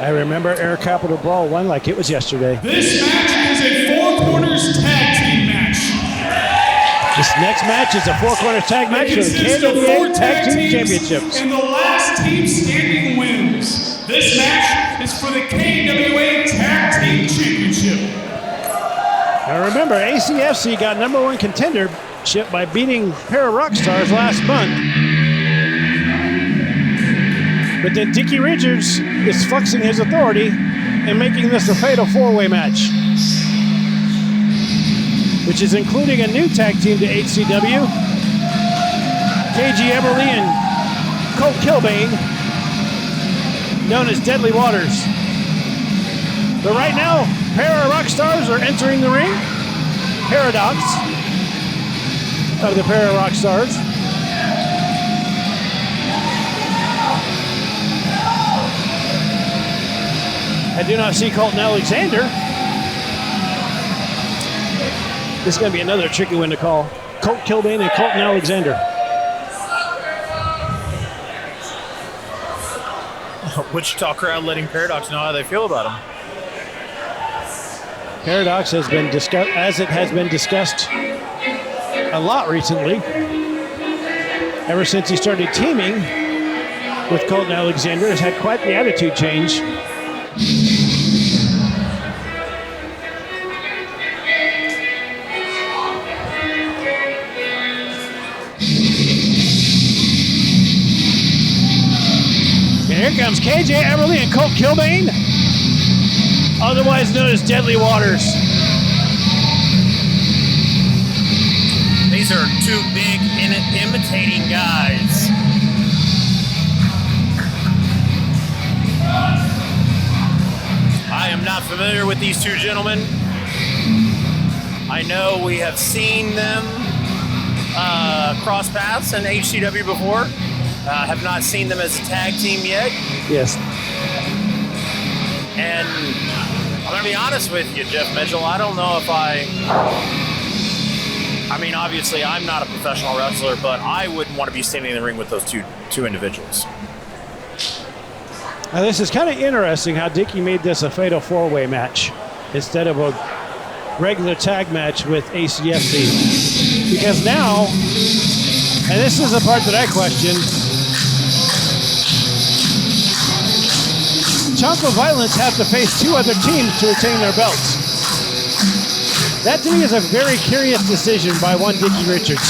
I remember Air Capital Brawl 1 like it was yesterday. This match is a Four Corners tag team match. This next match is a Four Corners tag match for the KWA Tag Team Championships. And the last team standing wins. This match is for the KWA Tag Team Championship. Now remember, ACFC got #1 contendership by beating Para Rockstars last month. But then Dickie Richards is flexing his authority and making this a fatal four-way match, which is including a new tag team to HCW, KG Everly and Colt Kilbane, known as Deadly Waters. But right now, Para Rockstars are entering the ring. Paradox of the Para Rockstars. I do not see Colton Alexander. This is going to be another tricky one to call. Colt Kilbane and Colton Alexander. Wichita crowd letting Paradox know how they feel about him. Paradox has been discussed, as it has been discussed a lot recently, ever since he started teaming with Colton Alexander, has had quite the attitude change. And here comes KJ Everly and Colt Kilbane, otherwise known as Deadly Waters. These are two big imitating guys. I am not familiar with these two gentlemen. I know we have seen them cross paths in HCW before. Have not seen them as a tag team yet. Yes. And I'm going to be honest with you, Jeff Mitchell. I don't know if I mean, obviously, I'm not a professional wrestler, but I wouldn't want to be standing in the ring with those two individuals. Now, this is kind of interesting how Dickie made this a fatal four-way match instead of a regular tag match with ACFC. Because now, and this is the part that I question, Chunk of Violence have to face two other teams to retain their belts. That to me is a very curious decision by one Dickie Richards.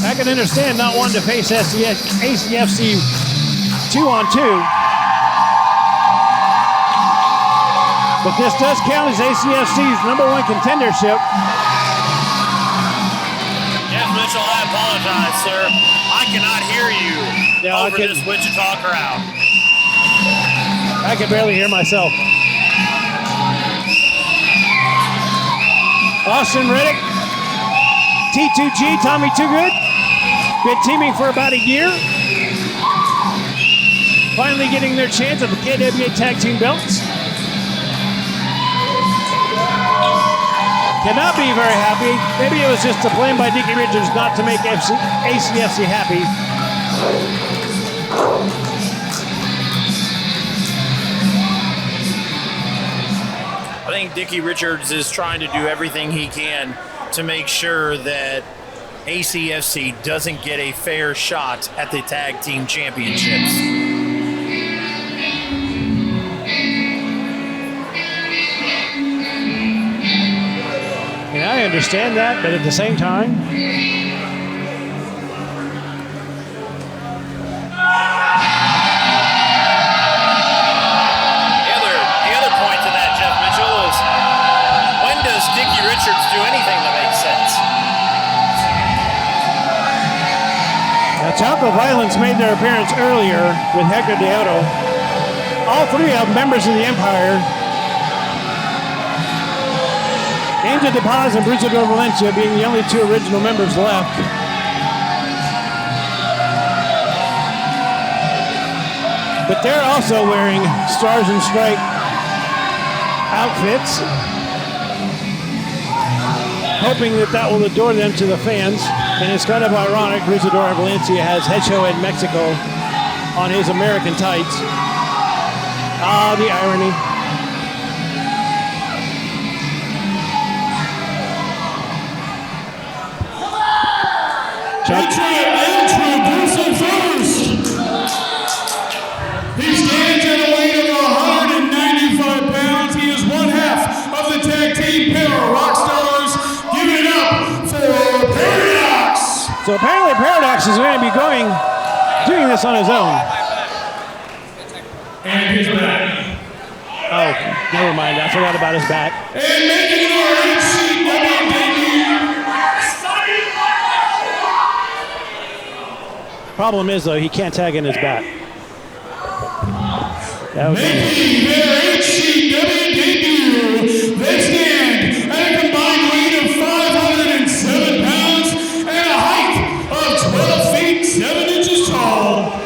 I can understand not wanting to face ACFC 2-on-2, but this does count as ACFC's #1 contendership. Jeff Mitchell, I apologize, sir. I cannot hear you over this Wichita crowd. I can barely hear myself. Austin Riddick, T2G, Tommy Too Good, been teaming for about a year. Finally getting their chance at the KWA Tag Team belts. Cannot be very happy. Maybe it was just a plan by Dickie Richards not to make ACFC happy. I think Dickie Richards is trying to do everything he can to make sure that ACFC doesn't get a fair shot at the Tag Team Championships. And I understand that, but at the same time, the other point to that, Jeff Mitchell, is when does Dickie Richards do anything that makes sense? now Chunk of Violence made their appearance earlier with Hector Deodo. All three of them members of the Empire. Angel de Paz and Brusador Valencia being the only two original members left. But they're also wearing Stars and Stripe outfits, hoping that will allure them to the fans. And it's kind of ironic, Brusador Valencia has Hecho in Mexico on his American tights. Ah, the irony. Introducing first. He stands at a weight of 195 pounds. He is one half of the tag team pair of Rockstars. Give it up for Paradox. So apparently Paradox is going to be doing this on his own. And his back. Oh, never mind. I forgot about his back. And making our HCW debut. Problem is, though, he can't tag in his back. That would be Making their HCW debut, they stand at a combined weight of 507 pounds and a height of 12 feet 7 inches tall.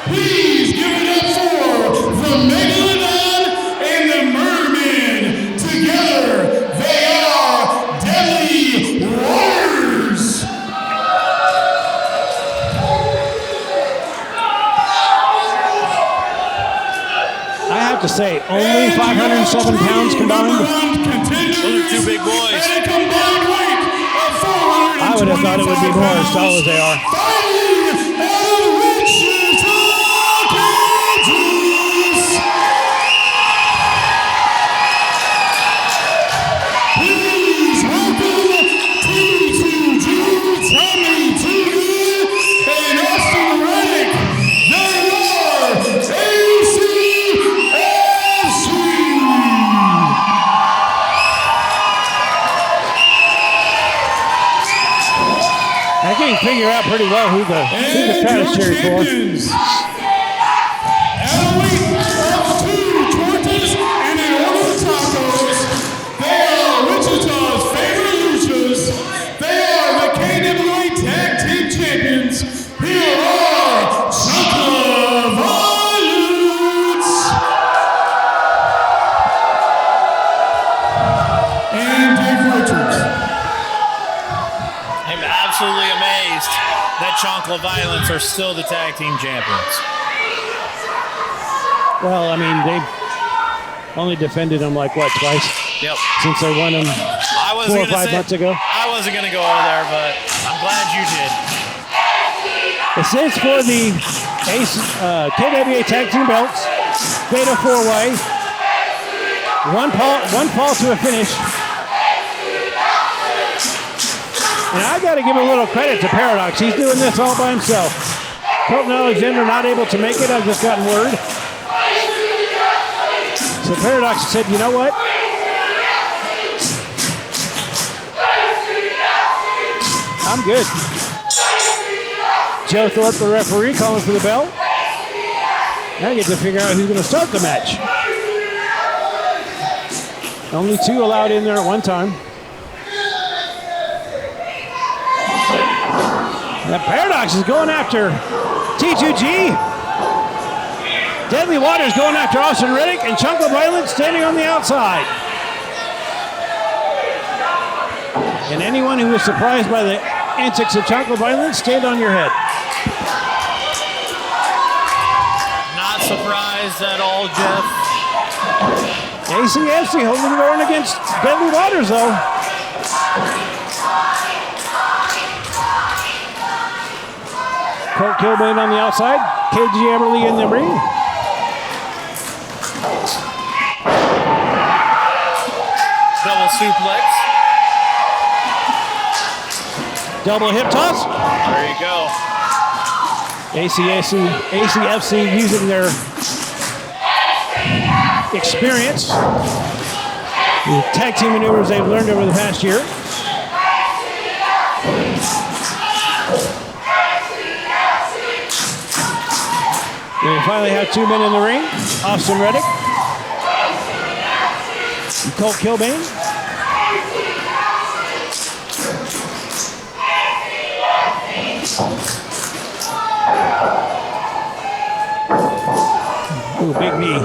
Please give it up for the Megalodon and the Merman. Together, they are Deadly Warriors. I have to say, only 507 pounds combined. Those are two big boys. I would have thought it would be more as tall as they are. Please welcome T2G, Tommy Tuga, and Austin Reddick. They are ACFC. I can figure out pretty well who the crowd is cheering for. At a weight of 2 tortas and an order of tacos, they are Wichita's favorite luchas. They are the KWA Tag Team Champions. Here are Chakra Violence and Dick Richards. I'm absolutely amazed that Chancla Violence are still the tag team champions. Well, I mean, they only defended them like, what, twice? Yep. Since they won them I 4 or 5 months ago. I wasn't going to go over there, but I'm glad you did. It says for the KWA Tag Team belts, Fatal 4-Way, one fall to a finish. And I got to give a little credit to Paradox. He's doing this all by himself. Colton Alexander not able to make it. I've just gotten word. So Paradox said, you know what? I'm good. Joe Thorpe, the referee, calling for the bell. Now I get to figure out who's going to start the match. Only 2 allowed in there at one time. Now Paradox is going after T2G. Deadly Waters going after Austin Reddick, and Chancla Violence standing on the outside. And anyone who was surprised by the antics of Chancla Violence, stand on your head. Not surprised at all, Jeff. ACFC holding their own against Deadly Waters, though. Colt Kilbane on the outside. KG Eberly in the ring. Double suplex. Double hip toss. There you go. ACFC using their experience, the tag team maneuvers they've learned over the past year. We finally have 2 men in the ring. Austin Reddick and Colt Kilbane. Ooh, big knee.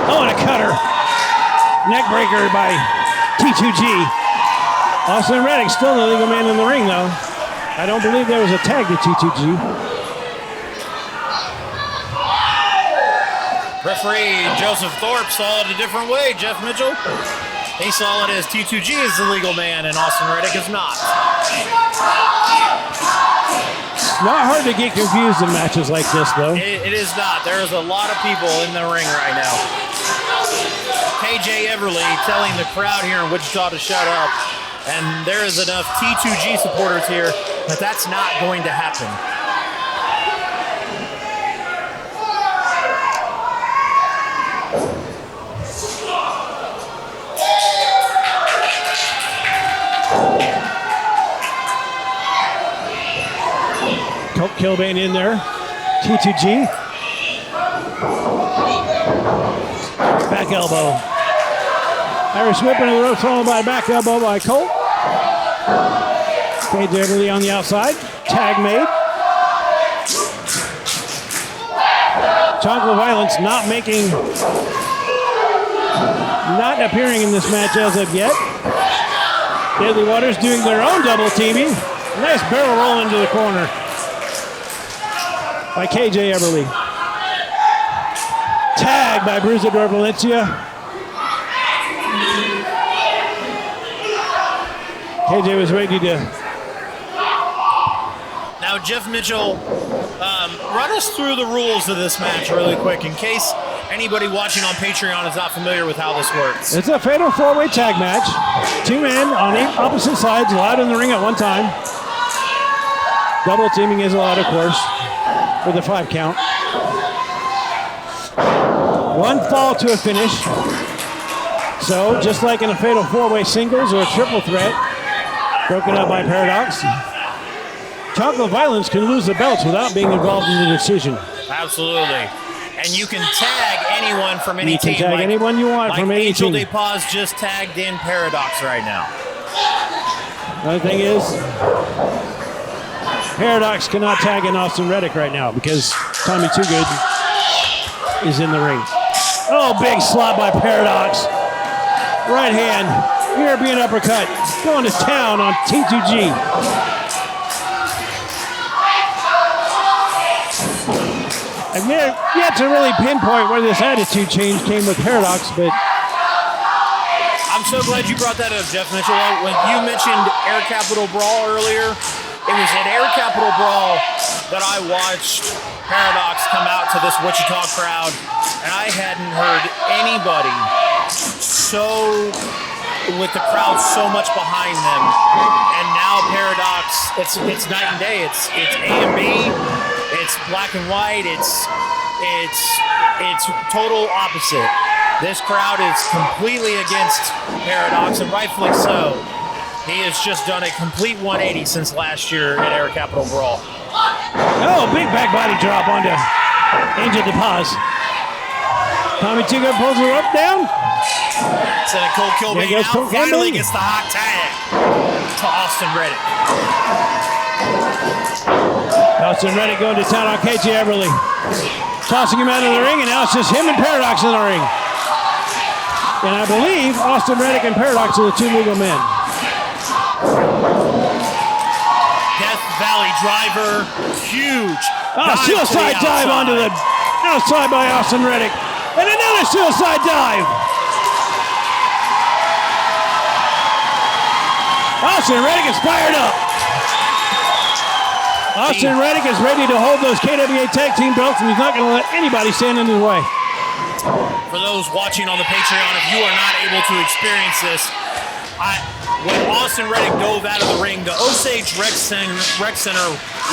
Oh, and a cutter. Neck breaker by T2G. Austin Reddick still the legal man in the ring, though. I don't believe there was a tag to T2G. Referee Joseph Thorpe saw it a different way, Jeff Mitchell. He saw it as T2G is the legal man and Austin Reddick is not. Not hard to get confused in matches like this, though. It is not. There is a lot of people in the ring right now. KJ Everly telling the crowd here in Wichita to shut up. And there is enough T2G supporters here that that's not going to happen. Colt Kilbane in there. T2G. Back elbow. Irish whip into the ropes, followed by a back elbow by Colt. KJ Everly on the outside. Tag made. Chocolate Violence not appearing in this match as of yet. Deadly Waters doing their own double teaming. Nice barrel roll into the corner by KJ Everly. Tag by Bruisador Valencia. KJ was ready to... Now, Jeff Mitchell, run us through the rules of this match really quick in case anybody watching on Patreon is not familiar with how this works. It's a fatal four-way tag match. Two men on opposite sides allowed in the ring at one time. Double teaming is allowed, of course, with a 5 count. One fall to a finish. So, just like in a fatal four-way singles or a triple threat, broken up by Paradox, Chocolate Violence can lose the belts without being involved in the decision. Absolutely. And you can tag anyone from any team. You can tag anyone you want from any Angel team. De Paz just tagged in Paradox right now. Another thing is, Paradox cannot tag in Austin Reddick right now because Tommy Too Good is in the ring. Oh, big slap by Paradox. Right hand, European uppercut, going to town on T2G. I've yet to really pinpoint where this attitude change came with Paradox, but I'm so glad you brought that up, Jeff Mitchell. When you mentioned Air Capital Brawl earlier, it was at Air Capital Brawl that I watched Paradox come out to this Wichita crowd, and I hadn't heard anybody with the crowd so much behind them. And now Paradox, it's night and day. It's A and B, it's black and white, it's total opposite. This crowd is completely against Paradox, and rightfully so. He has just done a complete 180 since last year at Air Capital Brawl. Oh, big back body drop onto Angel De Paz. Tommy Too Good pulls her up down. So Colt Kilbane There goes out, Colt finally Kilbane. gets the hot tag to Austin Reddick. Austin Reddick going to town on KJ Everly. Tossing him out of the ring, and now it's just him and Paradox in the ring. And I believe Austin Reddick and Paradox are the two legal men. Death Valley driver, huge. Suicide dive onto the outside by Austin Reddick. And another suicide dive. Austin Reddick is fired up. Austin Reddick is ready to hold those KWA Tag Team belts, and he's not going to let anybody stand in his way. For those watching on the Patreon, if you are not able to experience this, when Austin Reddick dove out of the ring, the Osage Rec Center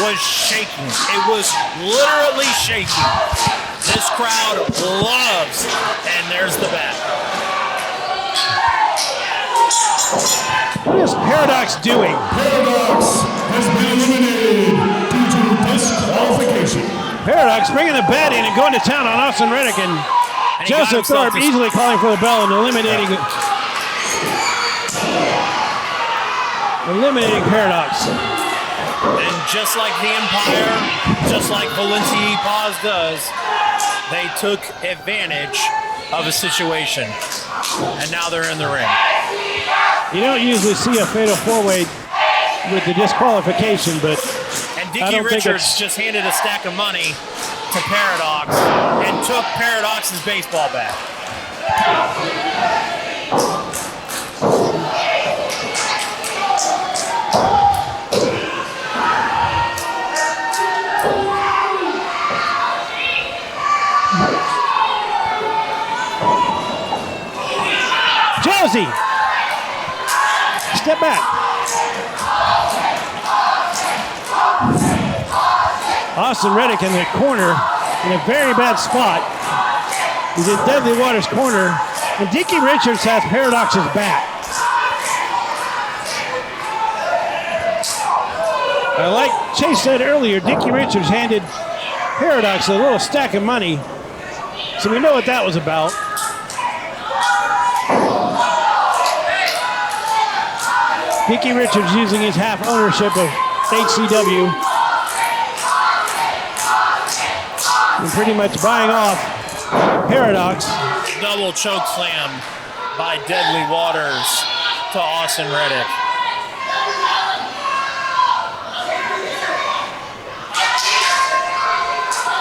was shaking. It was literally shaking. This crowd loves, and there's the bat. What is Paradox doing? Paradox has been eliminated due to disqualification. Paradox bringing the bat in and going to town on Austin Reddick, and And he got Joseph himself Thorpe easily calling for the bell and eliminating Paradox. And just like the Empire, just like Valencia Paz does, they took advantage of a situation. And now they're in the ring. You don't usually see a fatal four-way with the disqualification, but And I Dickie don't think Richards it's- just handed a stack of money to Paradox and took Paradox's baseball bat. Josie, step back. Austin Reddick in the corner in a very bad spot. He's in Deadly Waters' corner, and Dickie Richards has Paradox's back. Like Chase said earlier, Dickie Richards handed Paradox a little stack of money, so we know what that was about. Dickie Richards using his half ownership of HCW and pretty much buying off Paradox. Double choke slam by Deadly Waters to Austin Reddick.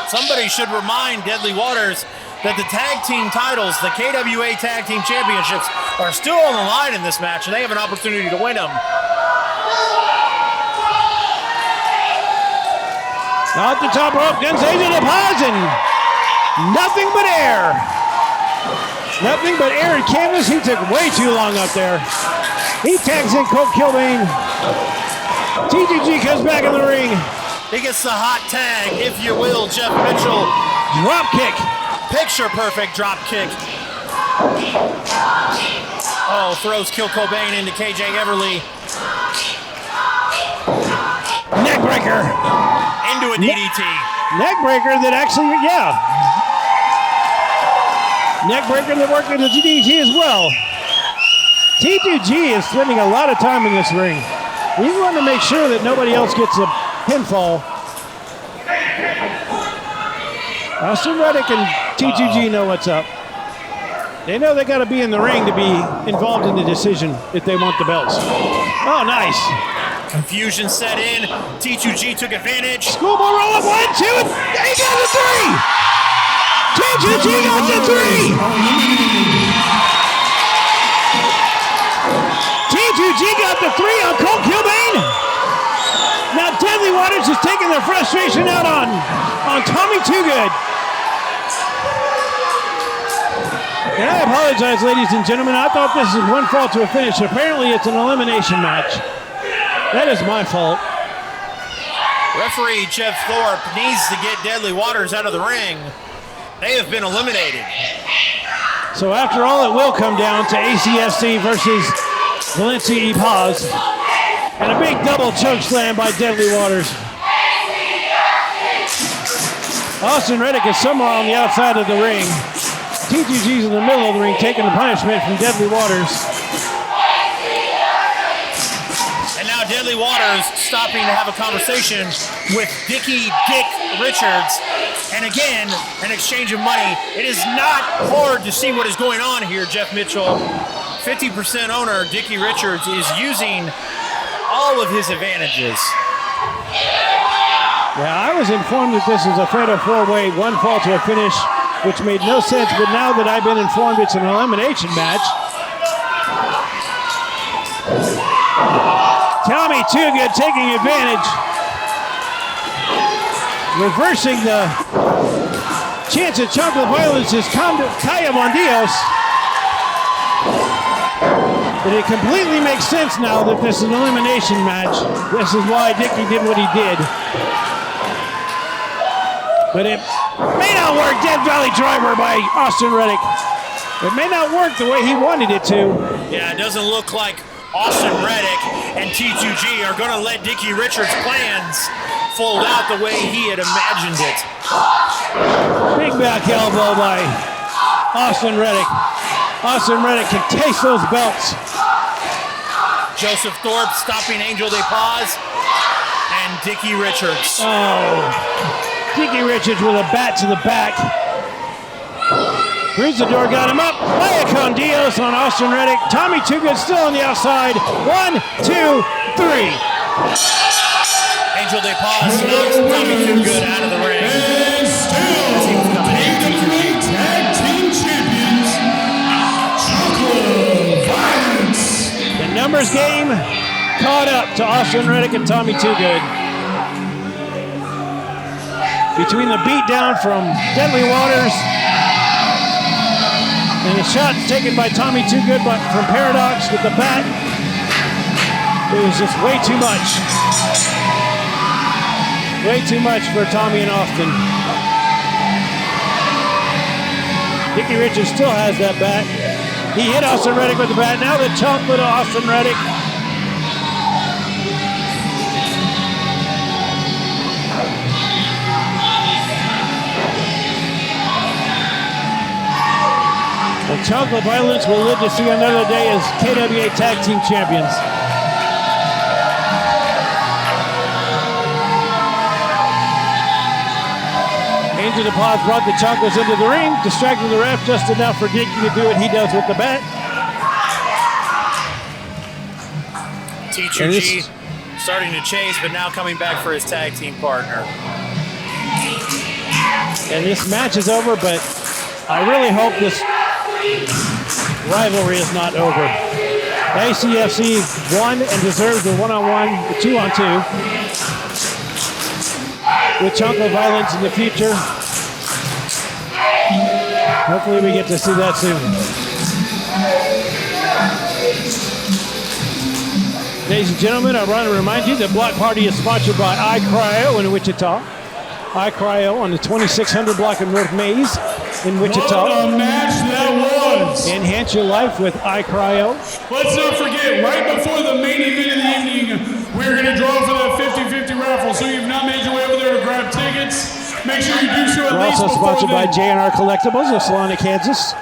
Somebody should remind Deadly Waters that the tag team titles, the KWA Tag Team Championships, are still on the line in this match, and they have an opportunity to win them. Off the top rope, Gonzaga to pause, and nothing but air. Nothing but air and canvas. He took way too long up there. He tags in Colt Kilbane. TGG comes back in the ring. He gets the hot tag, if you will, Jeff Mitchell. Drop kick. Picture perfect drop kick. Oh, throws Kill Cobain into KJ Everly. Neckbreaker. Into a DDT. Neckbreaker that actually, yeah. Neckbreaker that worked into DDT as well. T2G is spending a lot of time in this ring. We want to make sure that nobody else gets a pinfall. Austin Reddick and T2G know what's up. They know they got to be in the ring to be involved in the decision if they want the belts. Oh, nice. Confusion set in. T2G took advantage. Schoolboy roll up, 1, 2, and he got the 3. T2G got the 3. T2G got the 3 on Colt Kilbane. Now Deadly Waters is taking their frustration out on Tommy Toogood. And I apologize, ladies and gentlemen. I thought this was one fall to a finish. Apparently, it's an elimination match. That is my fault. Referee Jeff Thorpe needs to get Deadly Waters out of the ring. They have been eliminated. So after all, it will come down to ACFC versus Valencia y Paz. And a big double choke slam by Deadly Waters. Austin Reddick is somewhere on the outside of the ring. T2G's in the middle of the ring taking the punishment from Deadly Waters. And now Deadly Waters stopping to have a conversation with Dickie Dick Richards. And again, an exchange of money. It is not hard to see what is going on here, Jeff Mitchell. 50% owner Dickie Richards is using all of his advantages. Yeah, I was informed that this is a fatal 4-way, one fall to a finish, which made no sense, but now that I've been informed it's an elimination match. Tommy Toogood taking advantage. Reversing the chance at chocolate violence is Kaya Mondios. But it completely makes sense now that this is an elimination match. This is why Dickie did what he did. But it may not work. Dead Valley Driver by Austin Reddick. It may not work the way he wanted it to. Yeah, it doesn't look like Austin Reddick and T2G are going to let Dickie Richards' plans fold out the way he had imagined it. Big back elbow by Austin Reddick. Austin Reddick can taste those belts. Joseph Thorpe stopping Angel de Paz and Dickie Richards. Oh. Dickie Richards with a bat to the back. Bruisador got him up. Vaya con Dios on Austin Reddick. Tommy Toogood still on the outside. 1, 2, 3. Angel de Paz knocks Tommy Toogood out of the ring. caught up to Austin Reddick and Tommy Toogood. Between the beatdown from Deadly Waters and the shots taken by Tommy Toogood from Paradox with the bat, it was just way too much. Way too much for Tommy and Austin. Dickie Richards still has that bat. He hit Austin Reddick with the bat. Now the chocolate of Austin Reddick. The chocolate violence will live to see another day as KWA Tag Team Champions. Angel DePaz brought the chocolates into the ring, distracting the ref just enough for Dickie to do what he does with the bat. Teacher G starting to chase, but now coming back for his tag team partner. And this match is over, but I really hope this rivalry is not over. ACFC won and deserved the one-on-one, the two-on-two. With chocolate violence in the future. Hopefully we get to see that soon. Ladies and gentlemen, I want to remind you that Block Party is sponsored by iCryo in Wichita. iCryo on the 2600 block of North Maze in Wichita. What a match that was! Enhance your life with iCryo. Let's not forget, right before the main event of the evening, we're going to draw for that 50-50 raffle. So if you've not made your way over there to grab tickets, make sure you do so at We're least also before sponsored by then. J&R Collectibles of Salina, Kansas.